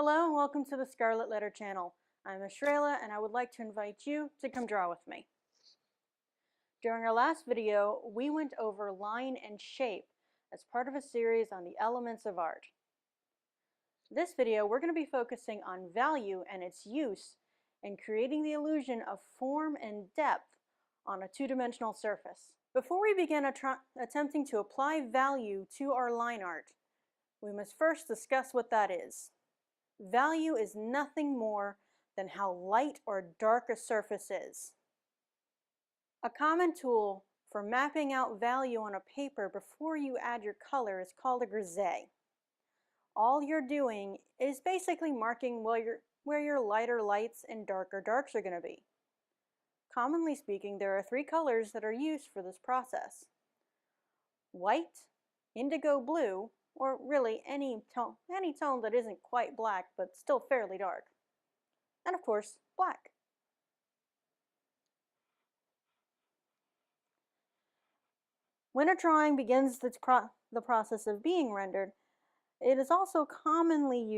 Hello and welcome to the Scarlet Letter channel. I'm Ashrayla and I would like to invite you to come draw with me. During our last video, we went over line and shape as part of a series on the elements of art. This video, we're going to be focusing on value and its use in creating the illusion of form and depth on a two-dimensional surface. Before we begin attempting to apply value to our line art, we must first discuss what that is. Value is nothing more than how light or dark a surface is. A common tool for mapping out value on a paper before you add your color is called a grisé. All you're doing is basically marking where your lighter lights and darker darks are going to be. Commonly speaking, there are three colors that are used for this process: white, indigo blue, or really any tone that isn't quite black but still fairly dark, and of course black. When a drawing begins the process of being rendered, it is also commonly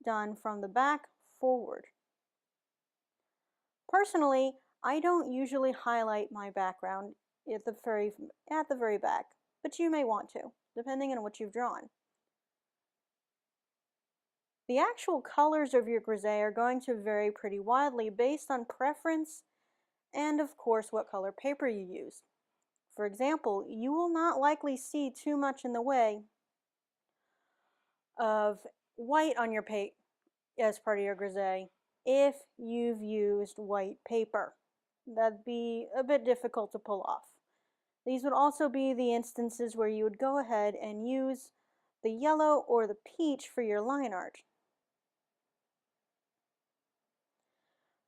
done from the back forward. Personally, I don't usually highlight my background at the very back, but you may want to, depending on what you've drawn. The actual colors of your grisé are going to vary pretty widely based on preference and, of course, what color paper you use. For example, you will not likely see too much in the way of white on your paper as part of your grisé if you've used white paper. That'd be a bit difficult to pull off. These would also be the instances where you would go ahead and use the yellow or the peach for your line art.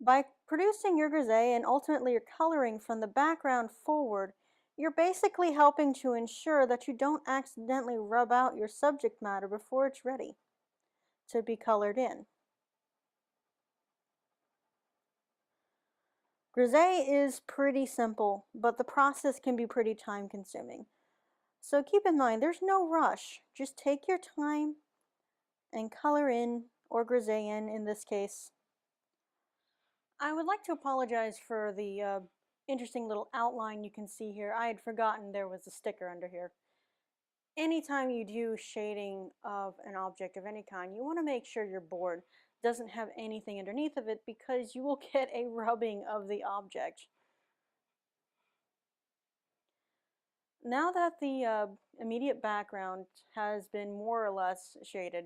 By producing your grisé and ultimately your coloring from the background forward, you're basically helping to ensure that you don't accidentally rub out your subject matter before it's ready to be colored in. Grisé is pretty simple, but the process can be pretty time-consuming. So keep in mind, there's no rush. Just take your time and color in, or grisé in this case. I would like to apologize for the interesting little outline you can see here. I had forgotten there was a sticker under here. Anytime you do shading of an object of any kind, you want to make sure your board doesn't have anything underneath of it, because you will get a rubbing of the object. Now that the immediate background has been more or less shaded,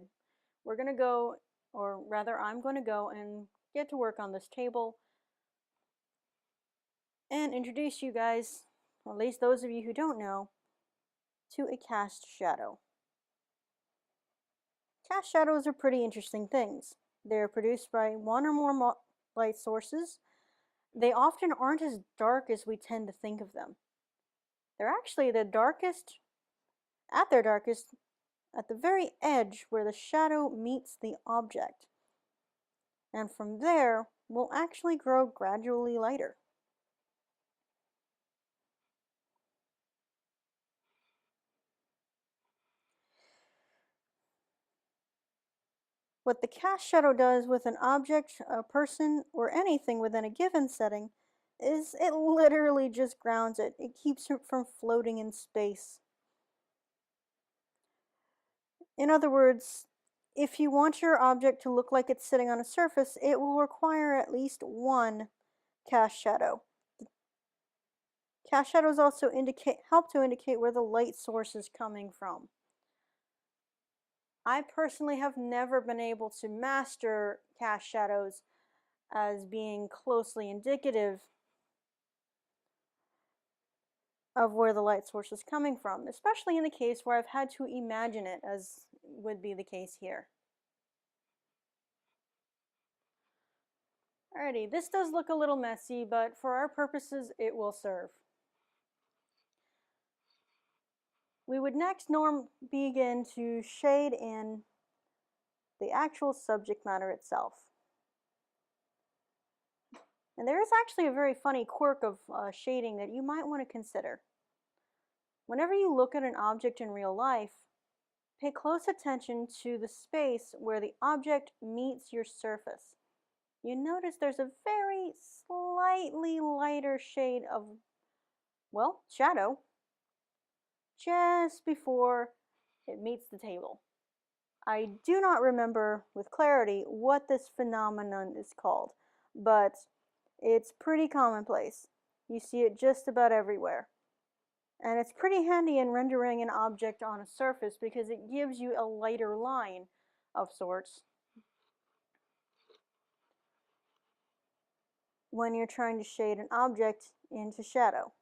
we're going to go, or rather I'm going to go and get to work on this table and introduce you guys, or at least those of you who don't know, to a cast shadow. Cast shadows are pretty interesting things. They're produced by one or more light sources. They often aren't as dark as we tend to think of them. They're actually the darkest, at their darkest, at the very edge where the shadow meets the object. And from there, will actually grow gradually lighter. What the cast shadow does with an object, a person, or anything within a given setting is it literally just grounds it. It keeps it from floating in space. In other words, if you want your object to look like it's sitting on a surface, it will require at least one cast shadow. Cast shadows also help to indicate where the light source is coming from. I personally have never been able to master cast shadows as being closely indicative of where the light source is coming from, especially in the case where I've had to imagine it, as would be the case here. Alrighty, this does look a little messy, but for our purposes it will serve. We would next begin to shade in the actual subject matter itself. And there is actually a very funny quirk of shading that you might want to consider. Whenever you look at an object in real life, Pay close attention to the space where the object meets your surface. You notice there's a very slightly lighter shade of, well, shadow just before it meets the table. I do not remember with clarity what this phenomenon is called, but it's pretty commonplace. You see it just about everywhere. And it's pretty handy in rendering an object on a surface because it gives you a lighter line of sorts when you're trying to shade an object into shadow.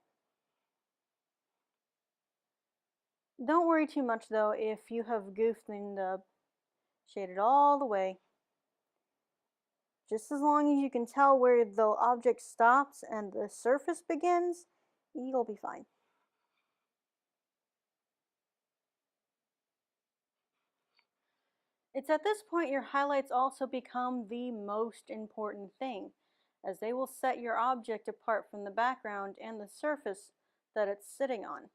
Don't worry too much though if you have goofed and shaded all the way. Just as long as you can tell where the object stops and the surface begins, you'll be fine. It's at this point your highlights also become the most important thing, as they will set your object apart from the background and the surface that it's sitting on.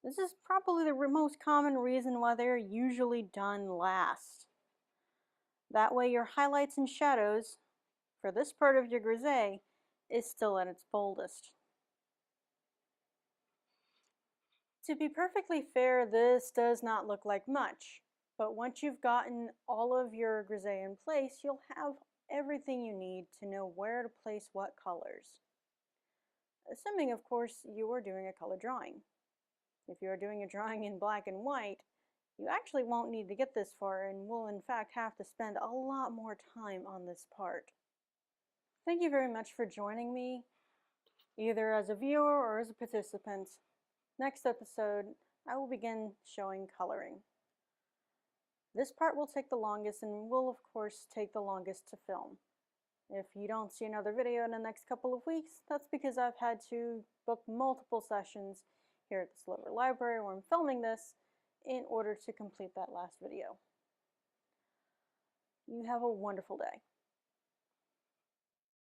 This is probably the most common reason why they're usually done last. That way your highlights and shadows for this part of your grisaille is still at its boldest. To be perfectly fair, this does not look like much, but once you've gotten all of your grisaille in place, you'll have everything you need to know where to place what colors. Assuming, of course, you are doing a color drawing. If you are doing a drawing in black and white, you actually won't need to get this far and will in fact have to spend a lot more time on this part. Thank you very much for joining me, either as a viewer or as a participant. Next episode, I will begin showing coloring. This part will take the longest and will of course take the longest to film. If you don't see another video in the next couple of weeks, that's because I've had to book multiple sessions here at the Sliver Library where I'm filming this in order to complete that last video. You have a wonderful day.